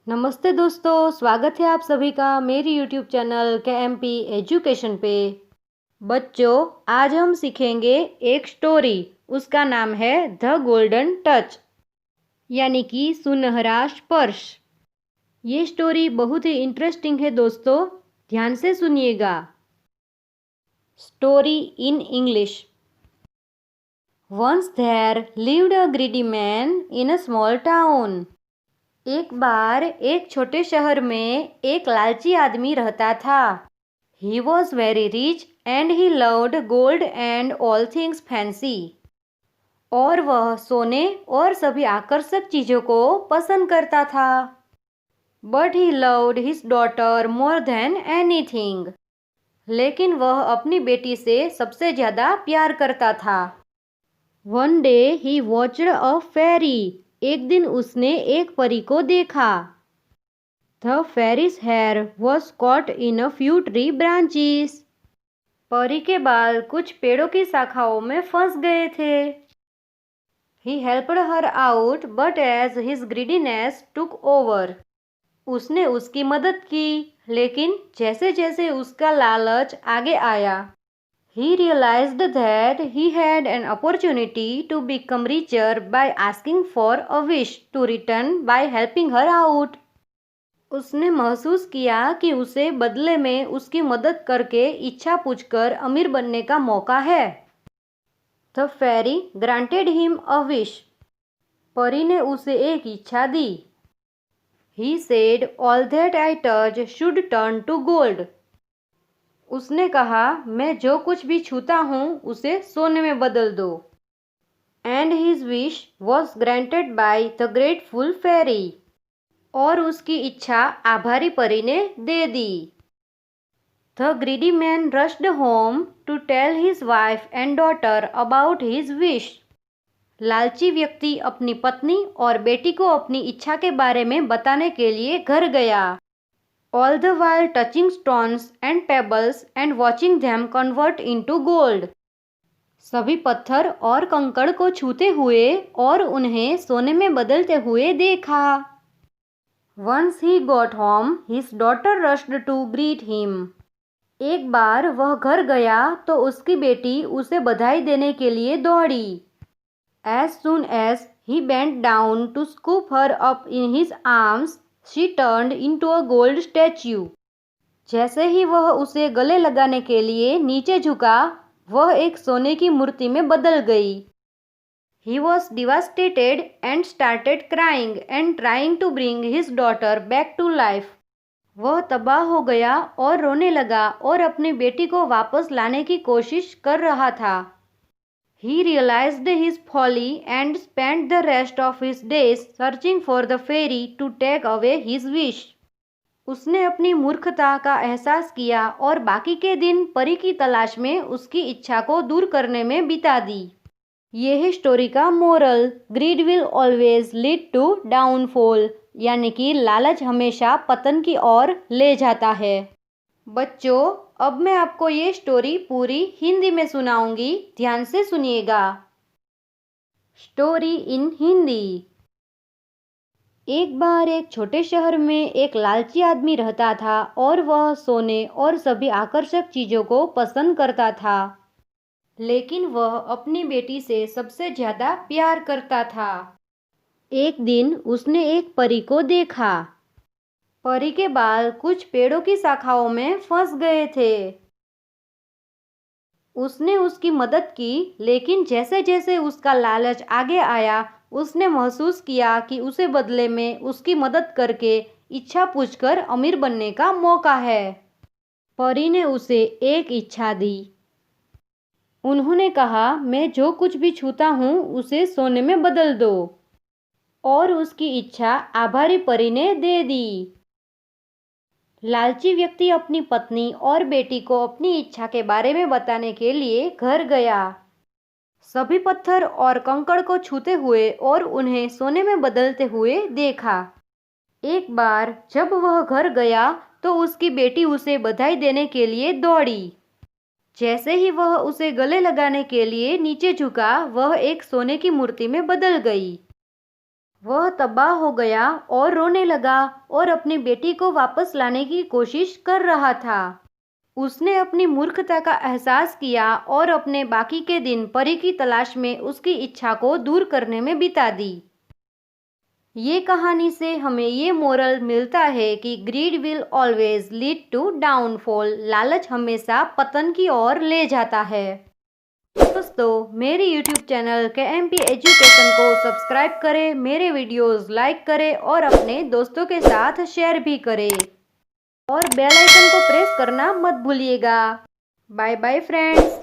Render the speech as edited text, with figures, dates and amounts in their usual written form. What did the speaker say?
नमस्ते दोस्तों, स्वागत है आप सभी का मेरी यूट्यूब चैनल KMP एजुकेशन पे। बच्चों, आज हम सीखेंगे एक स्टोरी। उसका नाम है द गोल्डन टच, यानी कि सुनहरा स्पर्श। ये स्टोरी बहुत ही इंटरेस्टिंग है दोस्तों, ध्यान से सुनिएगा। Story in English. Once there lived a greedy man in a small town. एक बार एक छोटे शहर में एक लालची आदमी रहता था। He was very rich and he loved gold and all things fancy. और वह सोने और सभी आकर्षक चीजों को पसंद करता था। But he loved his daughter more than anything. लेकिन वह अपनी बेटी से सबसे ज्यादा प्यार करता था। One day he watched a fairy. एक दिन उसने एक परी को देखा। The fairy's hair was caught in a few tree branches. परी के बाल कुछ पेड़ों की शाखाओं में फंस गए थे। He helped her out, but as his greediness took over. उसने उसकी मदद की, लेकिन जैसे जैसे उसका लालच आगे आया, he realized that he had an opportunity to become richer by asking for a wish to return by helping her out. उसने महसूस किया कि उसे बदले में उसकी मदद करके इच्छा पूछकर अमीर बनने का मौका है। The fairy granted him a wish. परी ने उसे एक इच्छा दी। He said all that I touch should turn to gold. उसने कहा, मैं जो कुछ भी छूता हूँ उसे सोने में बदल दो। And his wish was granted by the grateful fairy. और उसकी इच्छा आभारी परी ने दे दी। The greedy man rushed home to tell his wife and daughter about his wish. लालची व्यक्ति अपनी पत्नी और बेटी को अपनी इच्छा के बारे में बताने के लिए घर गया। All the while touching stones and pebbles and watching them convert into gold. सभी पत्थर और कंकड़ को छूते हुए और उन्हें सोने में बदलते हुए देखा। Once he got home, his daughter rushed to greet him. एक बार वह घर गया तो उसकी बेटी उसे बधाई देने के लिए दौड़ी। As soon as he bent down to scoop her up in his arms, she turned into a gold statue. जैसे ही वह उसे गले लगाने के लिए नीचे झुका, वह एक सोने की मूर्ति में बदल गई। He was devastated and started crying and trying to bring his daughter back to life. वह तबाह हो गया और रोने लगा और अपनी बेटी को वापस लाने की कोशिश कर रहा था। He realized his folly and spent the rest of his days searching for the fairy to take away his wish. उसने अपनी मूर्खता का एहसास किया और बाकी के दिन परी की तलाश में उसकी इच्छा को दूर करने में बिता दी। यह है स्टोरी का moral. Greed will always lead to downfall, यानी कि लालच हमेशा पतन की ओर ले जाता है। बच्चों, अब मैं आपको ये स्टोरी पूरी हिंदी में सुनाऊंगी, ध्यान से सुनिएगा। स्टोरी इन हिंदी। एक बार एक छोटे शहर में एक लालची आदमी रहता था और वह सोने और सभी आकर्षक चीजों को पसंद करता था। लेकिन वह अपनी बेटी से सबसे ज्यादा प्यार करता था। एक दिन उसने एक परी को देखा। परी के बाल कुछ पेड़ों की शाखाओं में फंस गए थे। उसने उसकी मदद की, लेकिन जैसे जैसे उसका लालच आगे आया, उसने महसूस किया कि उसे बदले में उसकी मदद करके इच्छा पूछकर अमीर बनने का मौका है। परी ने उसे एक इच्छा दी। उन्होंने कहा, मैं जो कुछ भी छूता हूँ उसे सोने में बदल दो। और उसकी इच्छा आभारी परी ने दे दी। लालची व्यक्ति अपनी पत्नी और बेटी को अपनी इच्छा के बारे में बताने के लिए घर गया। सभी पत्थर और कंकड़ को छूते हुए और उन्हें सोने में बदलते हुए देखा। एक बार जब वह घर गया तो उसकी बेटी उसे बधाई देने के लिए दौड़ी। जैसे ही वह उसे गले लगाने के लिए नीचे झुका, वह एक सोने की मूर्ति में बदल गई। वह तबाह हो गया और रोने लगा और अपनी बेटी को वापस लाने की कोशिश कर रहा था। उसने अपनी मूर्खता का एहसास किया और अपने बाकी के दिन परी की तलाश में उसकी इच्छा को दूर करने में बिता दी। ये कहानी से हमें ये मोरल मिलता है कि greed will always lead to downfall. लालच हमेशा पतन की ओर ले जाता है। दोस्तों, मेरी यूट्यूब चैनल KMP एजुकेशन को सब्सक्राइब करें, मेरे वीडियोस लाइक करें और अपने दोस्तों के साथ शेयर भी करें और बेल आइकन को प्रेस करना मत भूलिएगा। Bye bye friends.